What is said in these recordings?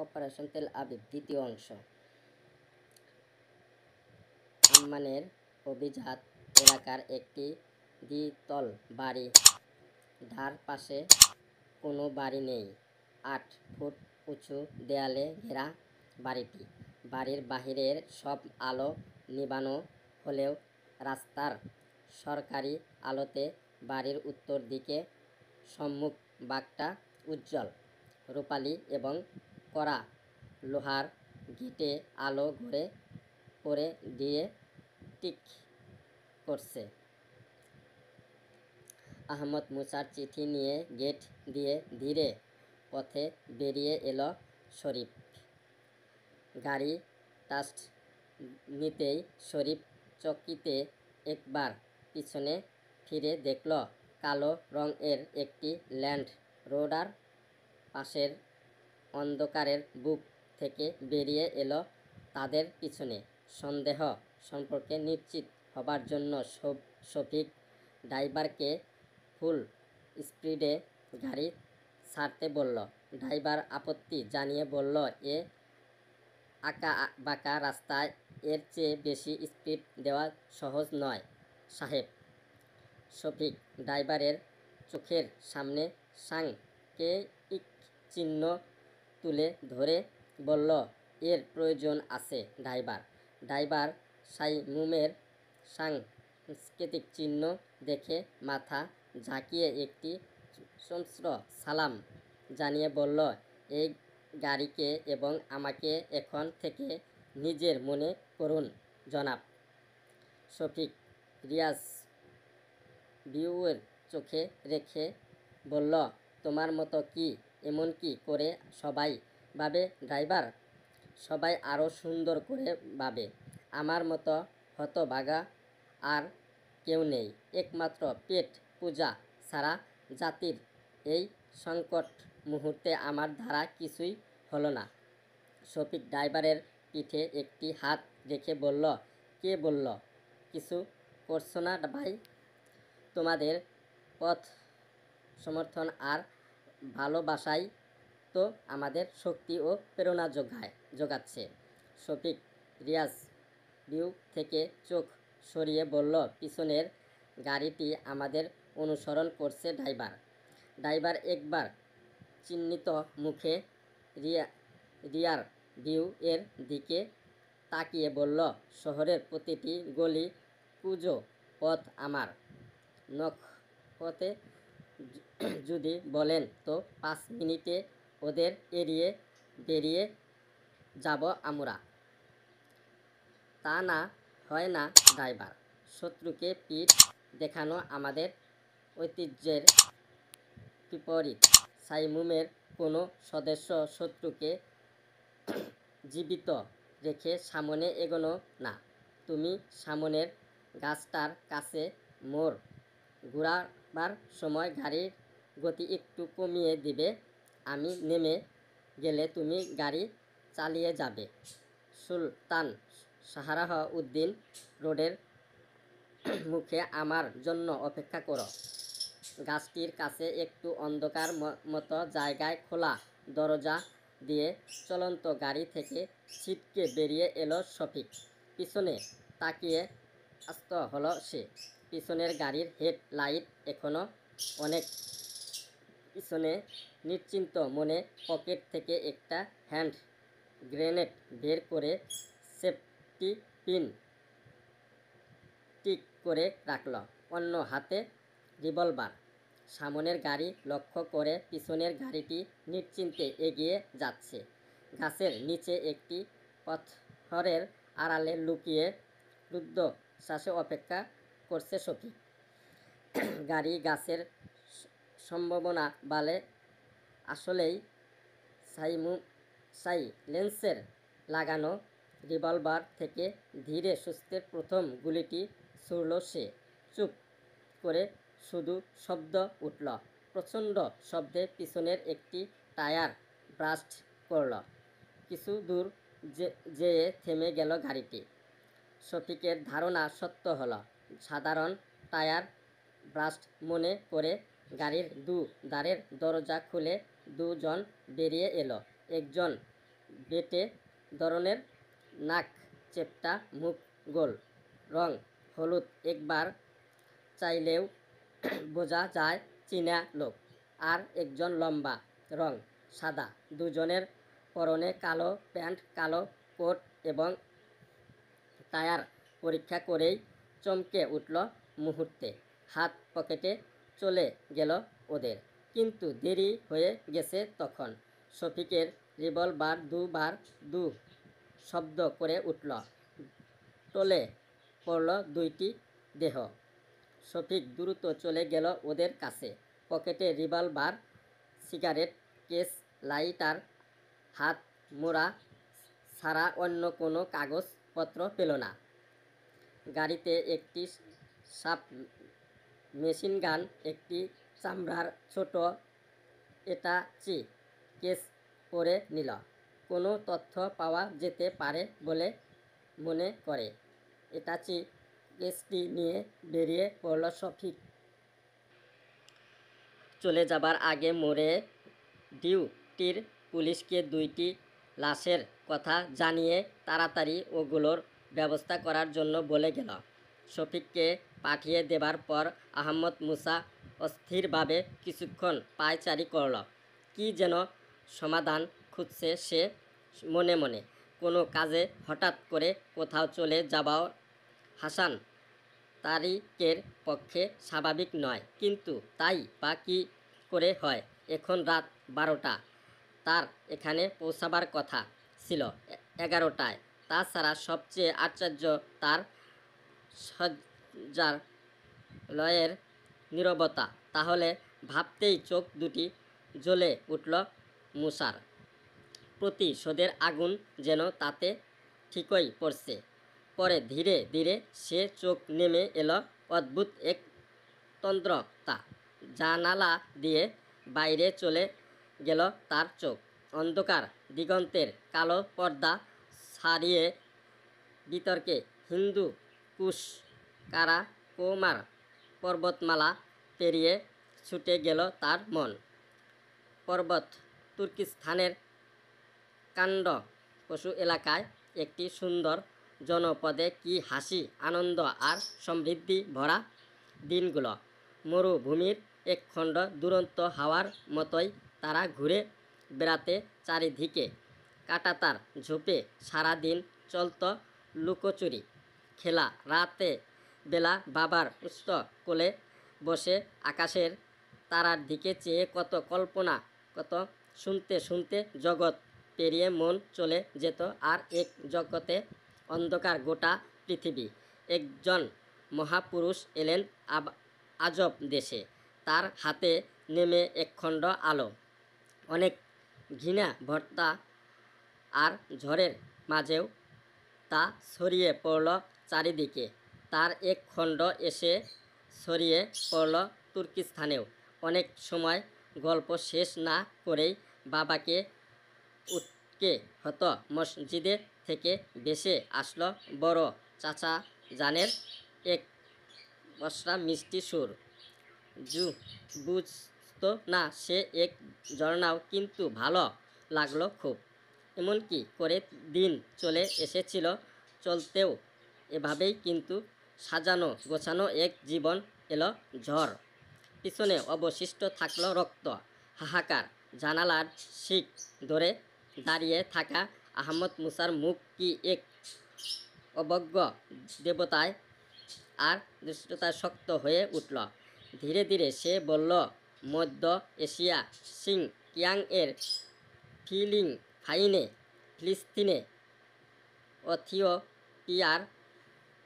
Operation Tel Aviv দ্বিতীয় অংশ। আম্মানের অভিজাত এলাকার একটি দ্বিতল বাড়ি। ধার পাশে কোনো বাড়ি নেই। 8 ফুট উঁচু দেয়ালে ঘেরা বাড়িটি। বাড়ির বাহিরের সব আলো নিবানো হলেও রাস্তার সরকারি আলোতে বাড়ির উত্তর দিকে সম্মুখ বাগটা উজ্জ্বল। রূপালি এবং কড়া লোহার গেটে আলো ঘরে পড়ে দিয়ে টিক করছে। আহমদ মুসার চিঠি নিয়ে গেট দিয়ে ধীরে পথে বেরিয়ে এলো শরীফ। গাড়ি টাস্ট নিতেই শরীফ চকিতে একবার পিছনে ফিরে দেখল কালো রঙের একটি ল্যান্ড রোডার পাশের অন্ধকারের বুক থেকে বেরিয়ে এলো তাদের পিছনে। সন্দেহ সম্পর্কে নিশ্চিত হবার জন্য শফিক ড্রাইভারকে ফুল স্পিডে গাড়ি ছাড়তে বলল। ড্রাইভার আপত্তি জানিয়ে বলল, এ আঁকা বাঁকা রাস্তায় এর চেয়ে বেশি স্পিড দেওয়া সহজ নয় সাহেব। শফিক ড্রাইভারের চোখের সামনে সাংকেতিক চিহ্ন তুলে ধরে বলল, এর প্রয়োজন আছে ড্রাইভার। ড্রাইভার সাইমুমের সাংকেতিক চিহ্ন দেখে মাথা ঝাঁকিয়ে একটি সশ্র সালাম জানিয়ে বলল, এই গাড়িকে এবং আমাকে এখন থেকে নিজের মনে করুন জনাব। শফিক রিয়াজ ভিউয়ের চোখে রেখে বলল, তোমার মতো কি এমন কি করে সবাই ভাবে ড্রাইভার? সবাই আরও সুন্দর করে ভাবে। আমার মতো হতভাগা আর কেউ নেই। একমাত্র পেট পূজা ছাড়া জাতির এই সংকট মুহূর্তে আমার দ্বারা কিছুই হলো না। শফিক ড্রাইভারের পিঠে একটি হাত রেখে বলল, কে বলল কিছু করছো না ভাই? তোমাদের পথ সমর্থন আর ভালোবাসাই তো আমাদের শক্তি ও প্রেরণা যোগাচ্ছে। শফিক রিয়াজ ভিউ থেকে চোখ সরিয়ে বলল, পিছনের গাড়িটি আমাদের অনুসরণ করছে ড্রাইভার। ড্রাইভার একবার চিহ্নিত মুখে রিয়ার ভিউ এর দিকে তাকিয়ে বলল, শহরের প্রতিটি গলি কুঁজো পথ আমার নখপথে। যদি বলেন তো 5 মিনিটে ওদের এড়িয়ে বেরিয়ে যাব আমরা। তা না হয় না ড্রাইভার। শত্রুকে পিঠ দেখানো আমাদের ঐতিহ্যের বিপরীত। সাইমুমের কোনো সদস্য শত্রুকে জীবিত রেখে সামনে এগোনো না। তুমি সামনের গাছটার কাছে মোড় ঘোরাবার সময় গাড়ির গতি একটু কমিয়ে দিবে। আমি নেমে গেলে তুমি গাড়ি চালিয়ে যাবে। সুলতান সাহারাহ উদ্দিন রোডের মুখে আমার জন্য অপেক্ষা করো। গাছটির কাছে একটু অন্ধকার মতো জায়গায় খোলা দরজা দিয়ে চলন্ত গাড়ি থেকে ছিটকে বেরিয়ে এলো শফিক। পিছনে তাকিয়ে আস্ত হলো সে। পিছনের গাড়ির হেড লাইট এখনো অনেক পিছনে। নিশ্চিন্ত মনে পকেট থেকে একটা হ্যান্ড গ্রেনেড বের করে সেফটি পিন ঠিক করে রাখল। অন্য হাতে রিভলভার। সামনের গাড়ি লক্ষ্য করে পিছনের গাড়িটি নিশ্চিন্তে এগিয়ে যাচ্ছে। গাছের নিচে একটি পাথরের আড়ালে লুকিয়ে রুদ্ধ শ্বাসে অপেক্ষা করছে শফিক। গাড়ি গাছের সম্ভাবনা বালে আসলেই সাইলেন্সের লাগানো রিভলভার থেকে ধীরে সুস্থে প্রথম গুলিটি ছুড়ল সে। চুপ করে শুধু শব্দ উঠল। প্রচণ্ড শব্দে পিছনের একটি টায়ার ব্রাস্ট করল। কিছু দূর যেয়ে থেমে গেল গাড়িটি। শফিকের ধারণা সত্য হলো। সাধারণ টায়ার ব্রাস্ট মনে করে গাড়ির দু ধারের দরজা খুলে দুজন বেরিয়ে এলো। একজন বেটে ধরনের, নাক চেপ্টা, মুখ গোল, রং হলুদ। একবার চাইলেও বোঝা যায় চীনা লোক। আর একজন লম্বা, রং সাদা। দুজনের পরনে কালো প্যান্ট, কালো কোট এবং টায়ার। পরীক্ষা করেই চমকে উঠল মুহূর্তে। হাত পকেটে চলে গেল ওদের। কিন্তু দেরি হয়ে গেছে তখন। শফিকের রিভলভার দুবার দু শব্দ করে উঠল। টলে পড়ল দুইটি দেহ। শফিক দ্রুত চলে গেল ওদের কাছে। পকেটে রিভলভার, সিগারেট কেস, লাইটার, হাত মোড়া ছাড়া অন্য কোনো কাগজপত্র পেল না। গাড়িতে একটি সাব মেশিনগান, একটি চামড়ার ছোট অ্যাটাচি কেস করে নিল। কোনো তথ্য পাওয়া যেতে পারে বলে মনে করে অ্যাটাচি কেসটি নিয়ে বেরিয়ে পড়ল শফিক। চলে যাবার আগে মোড়ে ডিউটির পুলিশকে দুইটি লাশের কথা জানিয়ে তাড়াতাড়ি ওগুলোর ব্যবস্থা করার জন্য বলে গেল। শফিককে পাঠিয়ে দেবার পর আহমদ মুসা অস্থিরভাবে কিছুক্ষণ পায়চারি করল। কি যেন সমাধান খুঁজছে সে মনে মনে। কোনো কাজে হঠাৎ করে কোথাও চলে যাওয়াও হাসান তারিকের পক্ষে স্বাভাবিক নয়। কিন্তু তাই বা কী করে হয়? এখন রাত 12টা। তার এখানে পৌঁছাবার কথা ছিল 11টায়। তাছাড়া সবচেয়ে আশ্চর্য তার শয্যালয়ের নীরবতা। তাহলে ভাবতেই চোখ দুটি জ্বলে উঠল মুসার। প্রতিশোধের আগুন যেন তাতে ঠিকই পড়ছে। পরে ধীরে ধীরে সে চোখ নেমে এলো অদ্ভুত এক তন্দ্রতা। জানালা দিয়ে বাইরে চলে গেল তার চোখ। অন্ধকার দিগন্তের কালো পর্দা ছাড়িয়ে বিতর্কে হিন্দু কুশ, কারাকোমার পর্বতমালা পেরিয়ে ছুটে গেল তার মন। পর্বত তুর্কিস্তানের কাণ্ডপশু এলাকায় একটি সুন্দর জনপদে কি হাসি, আনন্দ আর সমৃদ্ধি ভরা দিনগুলো। মরুভূমির একখণ্ড দুরন্ত হাওয়ার মতোই তারা ঘুরে বেড়াতে চারিদিকে। কাঁটাতার ঝোপে সারাদিন চলত লুকোচুরি খেলা। রাতে বেলা বাবার উচ্চ কোলে বসে আকাশের তারার দিকে চেয়ে কত কল্পনা, কত শুনতে শুনতে জগৎ পেরিয়ে মন চলে যেত আর এক জগতে। অন্ধকার গোটা পৃথিবী। একজন মহাপুরুষ এলেন আজব দেশে। তার হাতে নেমে একখণ্ড আলো। অনেক ঘৃণা ভর্তা আর ঝড়ের মাঝেও তা ছড়িয়ে পড়ল চারিদিকে। তার এক খণ্ড এসে ছড়িয়ে পড়ল তুর্কিস্তানেও। অনেক সময় গল্প শেষ না করেই বাবাকে উঠকে হতো মসজিদে থেকে ভেসে আসলো বড় চাচা জানের এক বসরা মিষ্টি সুর। বুঝত না সে এক ঝর্ণাও, কিন্তু ভালো লাগলো খুব। এমনকি করে দিন চলে এসেছিল, চলতেও এভাবেই। কিন্তু সাজানো গোছানো এক জীবন এলো ঝড়। পিছনে অবশিষ্ট থাকলো রক্ত, হাহাকার। জানালার শিক ধরে দাঁড়িয়ে থাকা আহমদ মুসার মুখ কি এক অবজ্ঞ দেবতায় আর দৃষ্টতায় শক্ত হয়ে উঠল। ধীরে ধীরে সে বলল, মধ্য এশিয়া, সিংকিয়াং এর ফিলিপাইনে, ফিলিস্তিনে, ইথিওপিয়ার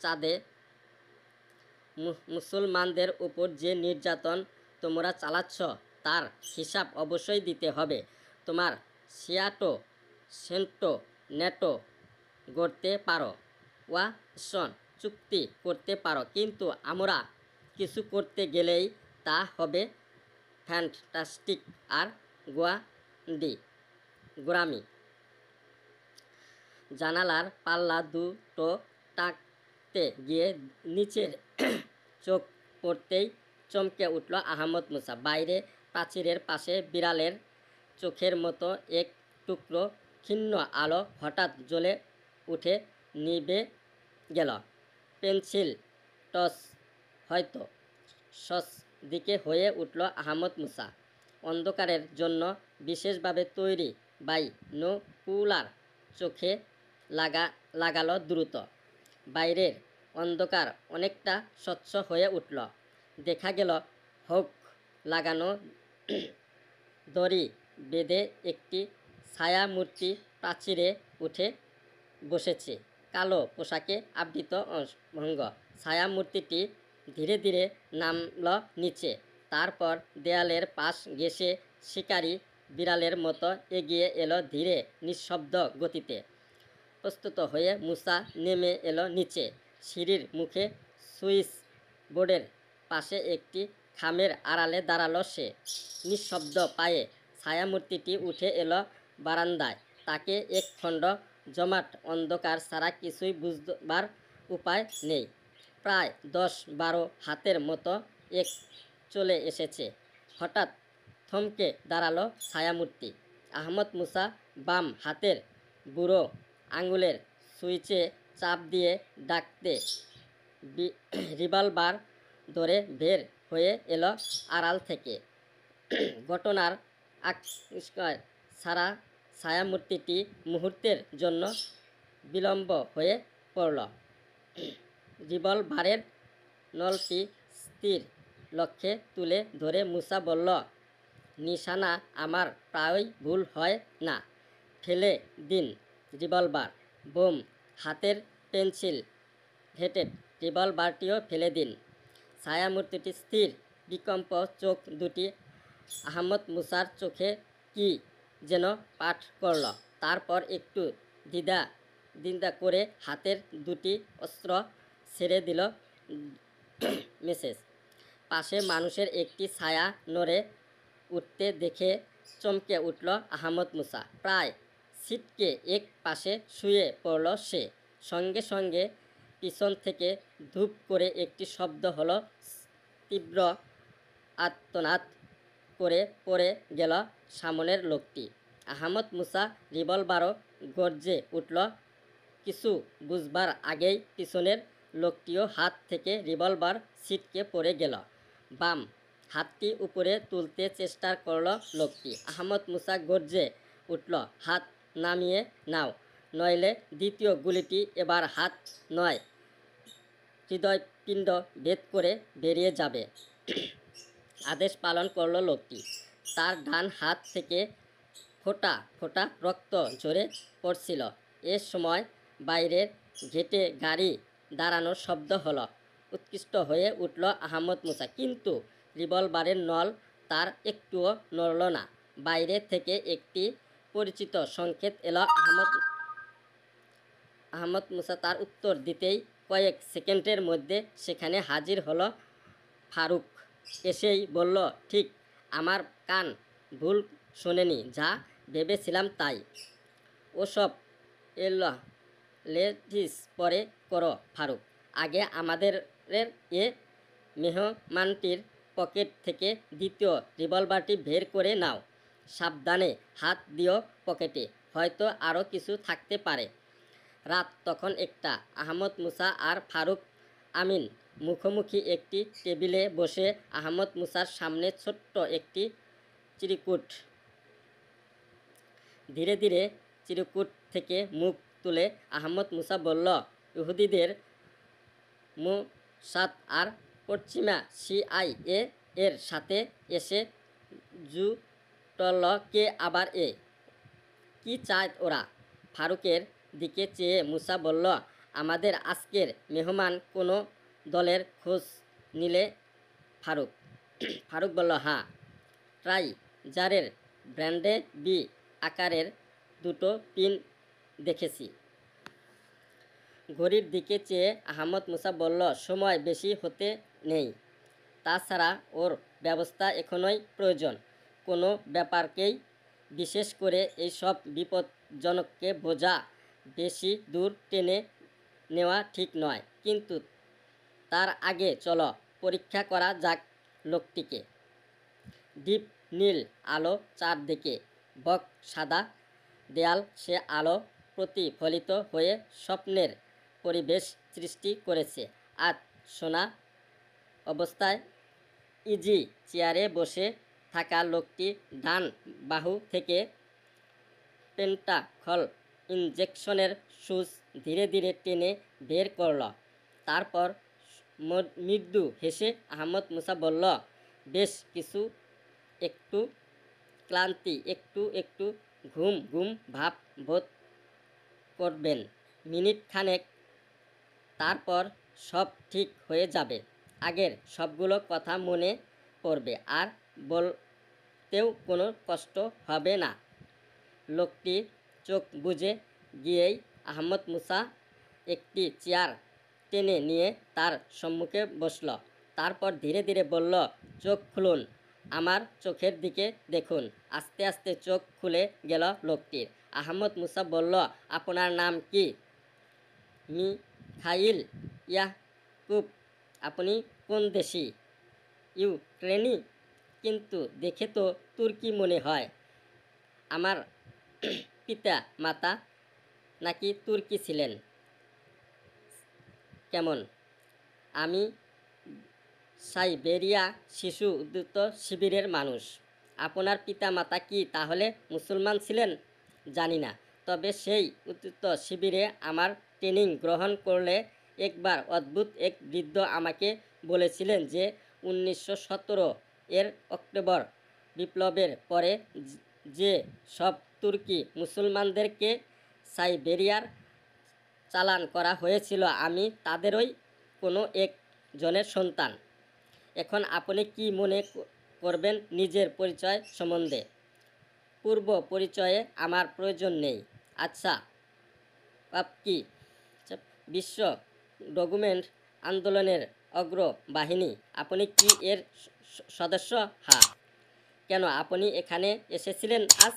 চাঁদে মুসলমানদের উপর যে নির্যাতন তোমরা চালাচ্ছ তার হিসাব অবশ্যই দিতে হবে। তোমার সিয়াটো, সেন্টো, নেটো গড়তে পারো, ওয়াশন চুক্তি করতে পারো, কিন্তু আমরা কিছু করতে গেলেই তা হবে ফ্যান্টাস্টিক আর গোড়ামি। জানালার পাল্লা দুটো টাকতে গিয়ে নিচের চোখ পড়তেই চমকে উঠল আহমদ মুসা। বাইরে প্রাচীরের পাশে বিড়ালের চোখের মতো এক টুকরো ক্ষীণ আলো হঠাৎ জ্বলে উঠে নিভে গেল। পেন্সিল টস হয়তো সস দিকে হয়ে উঠল আহমদ মুসা। অন্ধকারের জন্য বিশেষভাবে তৈরি বাইনোকুলার চোখে লাগালো দ্রুত। বাইরের অন্ধকার অনেকটা স্বচ্ছ হয়ে উঠল। দেখা গেল হুক লাগানো দড়ি বেঁধে একটি ছায়ামূর্তি প্রাচীরে উঠে বসেছে। কালো পোশাকে আবৃত ভঙ্গ ছায়ামূর্তিটি ধীরে ধীরে নামল নিচে, তারপর দেয়ালের পাশ ঘেঁষে শিকারী বিড়ালের মতো এগিয়ে এলো ধীরে নিঃশব্দ গতিতে। প্রস্তুত হয়ে মুসা নেমে এলো নিচে। সিঁড়ির মুখে সুইচ বোর্ডের পাশে একটি খামের আড়ালে দাঁড়ালো সে। নিঃশব্দ পায়ে ছায়ামূর্তিটি উঠে এলো বারান্দায়। তাকে একখণ্ড জমাট অন্ধকার ছাড়া কিছুই বুঝবার উপায় নেই। প্রায় 10-12 হাতের মতো এক চলে এসেছে। হঠাৎ থমকে দাঁড়ালো ছায়ামূর্তি। আহমদ মুসা বাম হাতের বুড়ো আঙুলের সুইচে চাপ দিয়ে ডাকতে রিভলভার ধরে বের হয়ে এলো আড়াল থেকে। ঘটনার আবিষ্কার ছাড়া ছায়ামূর্তিটি মুহূর্তের জন্য বিলম্ব হয়ে পড়ল। রিভলভারের নলটি স্থির লক্ষ্যে তুলে ধরে মুসা বলল, নিশানা আমার প্রায়ই ভুল হয় না। ফেলে দিন রিভলভার। বোম হাতের পেন্সিল হেটেড রিভলভারটিও ফেলে দিন। ছায়ামূর্তিটি স্থির বিকম্প চোখ দুটি আহমদ মুসার চোখে কি যেন পাঠ করল। তারপর একটু দ্বিধা করে হাতের দুটি অস্ত্র ছেড়ে দিল। মেসেজ পাশে মানুষের একটি ছায়া নড়ে উঠতে দেখে চমকে উঠল আহমদ মুসা। প্রায় ছিটকে এক পাশে শুয়ে পড়ল সে। সঙ্গে সঙ্গে পিছন থেকে ধূপ করে একটি শব্দ হলো। তীব্র আর্তনাদ করে পড়ে গেল সামনের লোকটি। আহমদ মুসা রিভলভারও গর্জে উঠল। কিছু বুঝবার আগেই পিছনের লোকটিও হাত থেকে রিভলভার ছিটকে পড়ে গেল। বাম হাতটি উপরে তুলতে চেষ্টা করল লোকটি। আহমদ মুসা গর্জে উঠল, হাত নামিয়ে নাও, নইলে দ্বিতীয় গুলিটি এবার হাত নয়, হৃদয়পিণ্ড ভেদ করে বেরিয়ে যাবে। আদেশ পালন করল লোকটি। তার ডান হাত থেকে ফোঁটা ফোঁটা রক্ত ঝরে পড়ছিল। এ সময় বাইরের গেটে গাড়ি দাঁড়ানোর শব্দ হলো। উৎকৃষ্ট হয়ে উঠল আহমদ মুসা, কিন্তু রিভলভারের নল তার একটুও নড়ল না। বাইরে থেকে একটি পরিচিত সংকেত এলো। আহমদ মুসা তার উত্তর দিতেই কয়েক সেকেন্ডের মধ্যে সেখানে হাজির হলো ফারুক। এসেই বলল, ঠিক, আমার কান ভুল শোনেনি, যা ভেবেছিলাম তাই। ওসব লেডিস পরে করো ফারুক, আগে আমাদের এ মেহমানটির পকেট থেকে দ্বিতীয় রিভলভারটি বের করে নাও। সাবধানে হাত দিও পকেটে, হয়তো আরও কিছু থাকতে পারে। রাত তখন 1টা। আহমদ মুসা আর ফারুক আমিন মুখোমুখি একটি টেবিলে বসে। আহমদ মুসার সামনে ছোট্ট একটি চিরকুট। ধীরে ধীরে চিরকুট থেকে মুখ তুলে আহমদ মুসা বলল, ইহুদিদের মোসাদ আর পশ্চিমা CIA এর সাথে এসে জুটল কে আবার কি চায় ওরা? ফারুকের দিকে চেয়ে মুসা বলল, আমাদের আজকের মেহমান কোনো দলের খোঁজ নিলে? ফারুক বলল, হ্যাঁ, ট্রাইজারের ব্র্যান্ডে বি আকারের 2টো পিন দেখেছি। ঘড়ির দিকে চেয়ে আহমদ মুসা বলল, সময় বেশি হতে নেই। তাছাড়া ওর ব্যবস্থা এখনই প্রয়োজন। কোনো ব্যাপারকেই, বিশেষ করে এইসব বিপজ্জনককে বোঝা বেশি দূর টেনে নেওয়া ঠিক নয়। কিন্তু তার আগে চলো পরীক্ষা করা যাক লোকটিকে। ডিপ নীল আলো চারদিকে বক সাদা দেয়াল সে আলো প্রতিফলিত হয়ে স্বপ্নের পরিবেশ সৃষ্টি করেছে। আজ শোনা অবস্থায় ইজি চেয়ারে বসে থাকা লোকটি ডান বাহু থেকে পেন্টাখল ইনজেকশনের সুচ ধীরে ধীরে টেনে বের করল। তারপর মৃদু হেসে আহমদ মুসা বলল, বেশ কিছু, একটু ক্লান্তি, একটু একটু ঘুম ঘুম ভাব বোধ করবেন মিনিট খানেক, তারপর সব ঠিক হয়ে যাবে। আগের সবগুলো কথা মনে পড়বে, আর বলতেও কোনো কষ্ট হবে না। লোকটি চোখ বুজে গিয়েই আহমদ মুসা একটি চেয়ার টেনে নিয়ে তার সম্মুখে বসল। তারপর ধীরে ধীরে বলল, চোখ খুলুন, আমার চোখের দিকে দেখুন। আস্তে আস্তে চোখ খুলে গেল লোকটির। আহমদ মুসা বলল, আপনার নাম কি? মিখাইল ইয়াকুব। আপনি কোন দেশি? ইউক্রেনি? কিন্তু দেখে তো তুর্কি মনে হয়। আমার পিতা মাতা নাকি তুর্কি ছিলেন? কেমন? আমি সাইবেরিয়া শিশু উদ্যুত শিবিরের মানুষ। আপনার পিতা মাতা কি তাহলে মুসলমান ছিলেন? জানি না, তবে সেই উদ্যুত শিবিরে আমার ট্রেনিং গ্রহণ করলে একবার অদ্ভুত এক বৃদ্ধ আমাকে বলেছিলেন যে 1917 এর অক্টোবর বিপ্লবের পরে যে সব তুর্কি মুসলমানদেরকে সাইবেরিয়ার চালান করা হয়েছিল, আমি তাদেরই কোনো এক জনের সন্তান। এখন আপনি কি মনে করবেন নিজের পরিচয় সম্বন্ধে? পূর্ব পরিচয়ে আমার প্রয়োজন নেই। আচ্ছা, আপনি বিশ্ব ডকুমেন্ট আন্দোলনের অগ্রবাহিনী, আপনি কি এর সদস্য? হ্যাঁ। কেন আপনি এখানে এসেছিলেন আজ?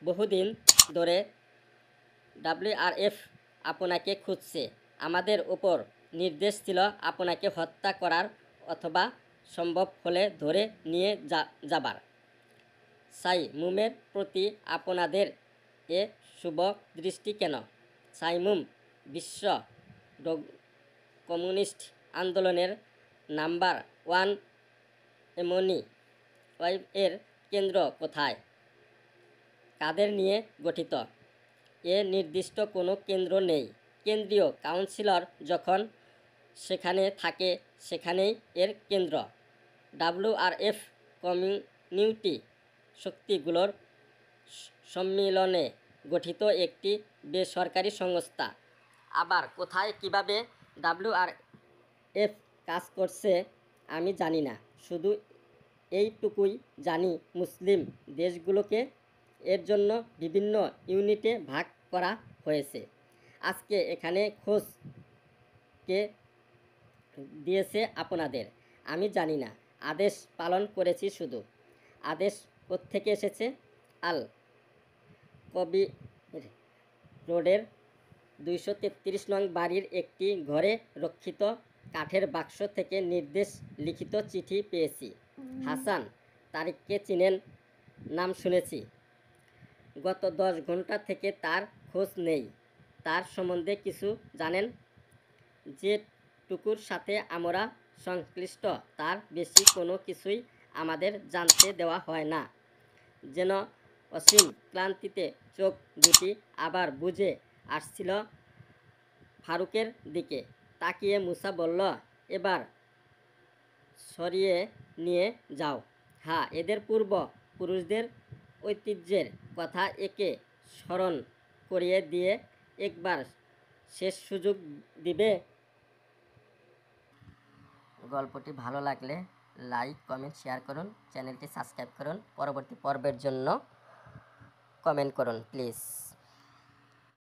বহুদিন ধরে WRF আপনাকে খুঁজছে। আমাদের ওপর নির্দেশ ছিল আপনাকে হত্যা করার অথবা সম্ভব হলে ধরে নিয়ে যাবার। সাইমুমের প্রতি আপনাদের এ শুভ দৃষ্টি কেন? সাইমুম বিশ্ব কমিউনিস্ট আন্দোলনের নাম্বার 1 এমনি এর কেন্দ্র কোথায়? কাদের নিয়ে গঠিত? এ নির্দিষ্ট কোনো কেন্দ্র নেই। কেন্দ্রীয় কাউন্সিলর যখন সেখানে থাকে সেখানেই এর কেন্দ্র। WRF কমিউনিটি শক্তিগুলোর সম্মিলনে গঠিত একটি বেসরকারি সংস্থা। আবার কোথায় কিভাবে WRF কাজ করছে আমি জানি না। শুধু এইটুকুই জানি, মুসলিম দেশগুলোকে এর জন্য বিভিন্ন ইউনিটে ভাগ করা হয়েছে। আজকে এখানে খোঁজ কে দিয়েছে আপনাদের আমি জানি না। আদেশ পালন করেছি শুধু। আদেশ কোত্থেকে এসেছে? আল কবির রোডের 233 নং বাড়ির একটি ঘরে রক্ষিত কাঠের বাক্স থেকে নির্দেশ লিখিত চিঠি পেয়েছি। হাসান তারিককে চিনেন? নাম শুনেছি। গত 10 ঘন্টা থেকে তার খোঁজ নেই। তার সম্বন্ধে কিছু জানেন? যেটুকুর সাথে আমরা সংশ্লিষ্ট তার বেশি কোনো কিছুই আমাদের জানতে দেওয়া হয় না। যেন অসীম ক্লান্তিতে চোখ দুটি আবার বুজে আসছিল ফারুকের দিকে তাকিয়ে মুসা বলল, এবার সরিয়ে নিয়ে যাও। হ্যাঁ, এদের পূর্ব পুরুষদের ঐতিহ্যের কথা একে স্মরণ করিয়ে দিয়ে একবার শেষ সুযোগ দিবে। গল্পটি ভালো লাগলে লাইক, কমেন্ট, শেয়ার করুন। চ্যানেলটি সাবস্ক্রাইব করুন। পরবর্তী পর্বের জন্য কমেন্ট করুন প্লিজ।